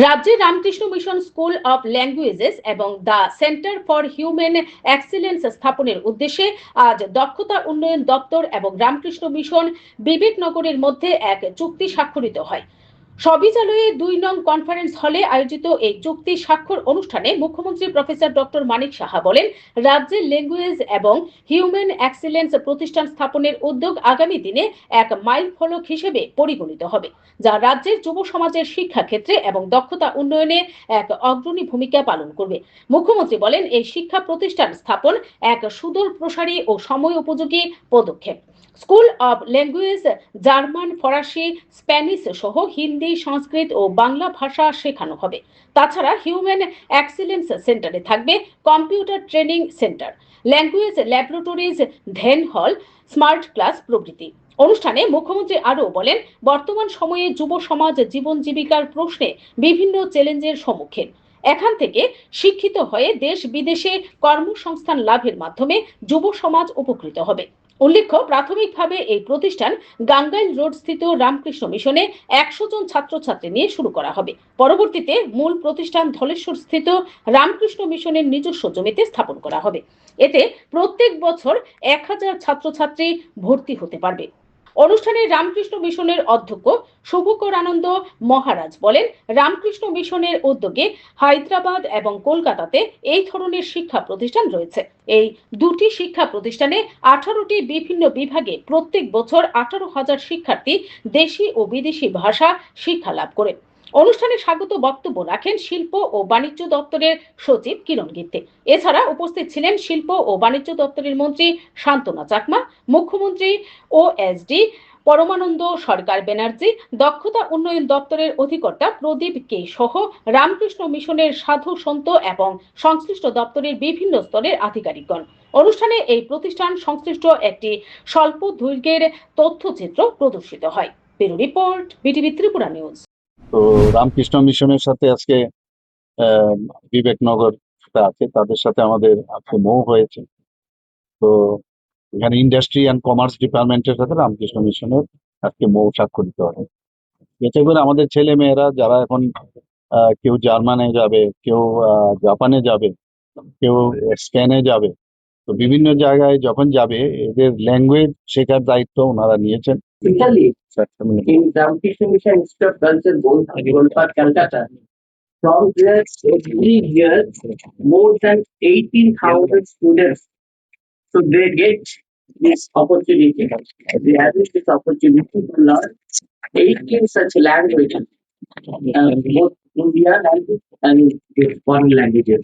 রাজ্যের Ramakrishna mission school of languages এবং the centre for human excellence স্থাপনের উদ্দেশ্যে আজ দক্ষতা উন্নয়ন দপ্তর এবং রামকৃষ্ণ মিশন বিবেকনগরের মধ্যে এক চুক্তি স্বাক্ষরিত হয়। সবিজালয়ে ২ নং কনফারেন্স হলে আয়োজিত এই চুক্তি স্বাক্ষর অনুষ্ঠানে মুখ্যমন্ত্রী প্রফেসর ডক্টর মানিক সাহা বলেন, রাজ্যের ল্যাঙ্গুয়েজ এবং হিউম্যান এক্সিলেন্স প্রতিষ্ঠান স্থাপনের উদ্যোগ আগামী দিনে এক মাইল ফলক হিসেবে পরিগণিত হবে, যা রাজ্যের যুব সমাজের শিক্ষা ক্ষেত্রে এবং দক্ষতা উন্নয়নে এক অগ্রণী ভূমিকা পালন করবে। মুখ্যমন্ত্রী বলেন, এই শিক্ষা প্রতিষ্ঠান স্থাপন এক সুদূর প্রসারী ও সময় উপযোগী পদক্ষেপ। স্কুল অব ল্যাঙ্গুয়েজ জার্মান, ফরাসি, স্প্যানিশ সহ হিন্দি, সংস্কৃত ও বাংলা ভাষা শেখানো হবে। তাছাড়া হিউম্যান এক্সিলেন্স সেন্টারে থাকবে computer training centre, language laboratories, ধ্যান হল, স্মার্ট ক্লাস প্রভৃতি। অনুষ্ঠানে মুখ্যমন্ত্রী আরও বলেন, বর্তমান সময়ে যুব সমাজ জীবন জীবিকার প্রশ্নে বিভিন্ন চ্যালেঞ্জের সম্মুখীন। এখান থেকে শিক্ষিত হয়ে দেশ বিদেশে কর্মসংস্থান লাভের মাধ্যমে যুব সমাজ উপকৃত হবে। উল্লেখ্য, প্রাথমিকভাবে এই প্রতিষ্ঠান গাঙ্গাইল রোড স্থিত রামকৃষ্ণ মিশনে ১০০ জন ছাত্রছাত্রী নিয়ে শুরু করা হবে। পরবর্তীতে মূল প্রতিষ্ঠান ধলেশ্বর স্থিত রামকৃষ্ণ মিশনের নিজস্ব জমিতে স্থাপন করা হবে। এতে প্রত্যেক বছর ১০০০ ছাত্রছাত্রী ভর্তি হতে পারবে। অনুষ্ঠানে রামকৃষ্ণ মিশনের অধ্যক্ষ শুভকর আনন্দ মহারাজ বলেন, রামকৃষ্ণ মিশনের উদ্যোগে হায়দ্রাবাদ এবং কলকাতাতে এই ধরনের শিক্ষা প্রতিষ্ঠান রয়েছে। এই দুটি শিক্ষা প্রতিষ্ঠানে ১৮টি বিভিন্ন বিভাগে প্রত্যেক বছর ১৮,০০০ শিক্ষার্থী দেশি ও বিদেশি ভাষা শিক্ষা লাভ করে। অনুষ্ঠানে স্বাগত বক্তব্য রাখেন শিল্প ও বাণিজ্য দপ্তরের সচিব কিরণ গিত্তে। এছাড়া উপস্থিত ছিলেন শিল্প ও বাণিজ্য দপ্তরের মন্ত্রী শান্তনা চাকমা, মুখ্যমন্ত্রী ওএসডি পরমানন্দ সরকার ব্যানার্জি, দক্ষতা উন্নয়ন দপ্তরের অধিকর্তা প্রদীপ কে সহ রামকৃষ্ণ মিশনের সাধু সন্ত এবং সংশ্লিষ্ট দপ্তরের বিভিন্ন স্তরের আধিকারিকগণ। অনুষ্ঠানে এই প্রতিষ্ঠান সংশ্লিষ্ট একটি স্বল্প দৈর্ঘ্যের তথ্যচিত্র প্রদর্শিত হয়। Bureau report, BTV Tripura news. তো রামকৃষ্ণ মিশনের সাথে আজকে বিবেকনগর আছে, তাদের সাথে আমাদের আজকে মৌ হয়েছে। তো এখানে ইন্ডাস্ট্রি অ্যান্ড কমার্স ডিপার্টমেন্টের সাথে রামকৃষ্ণ মিশনের আজকে মৌ স্বাক্ষরিত হবে। এতে করে আমাদের ছেলে মেয়েরা যারা এখন কেউ জার্মানে যাবে, কেউ জাপানে যাবে, কেউ স্পেনে যাবে, তো বিভিন্ন জায়গায় যখন যাবে এদের ল্যাঙ্গুয়েজ শেখার দায়িত্ব ওনারা নিয়েছেন। Italy, in Ramkrishna Mission Institute of Culture, Golpat, Calcutta, from there every year more than 18,000 students. So they get this opportunity. They have this opportunity to learn 18 such languages, both Indian and foreign languages.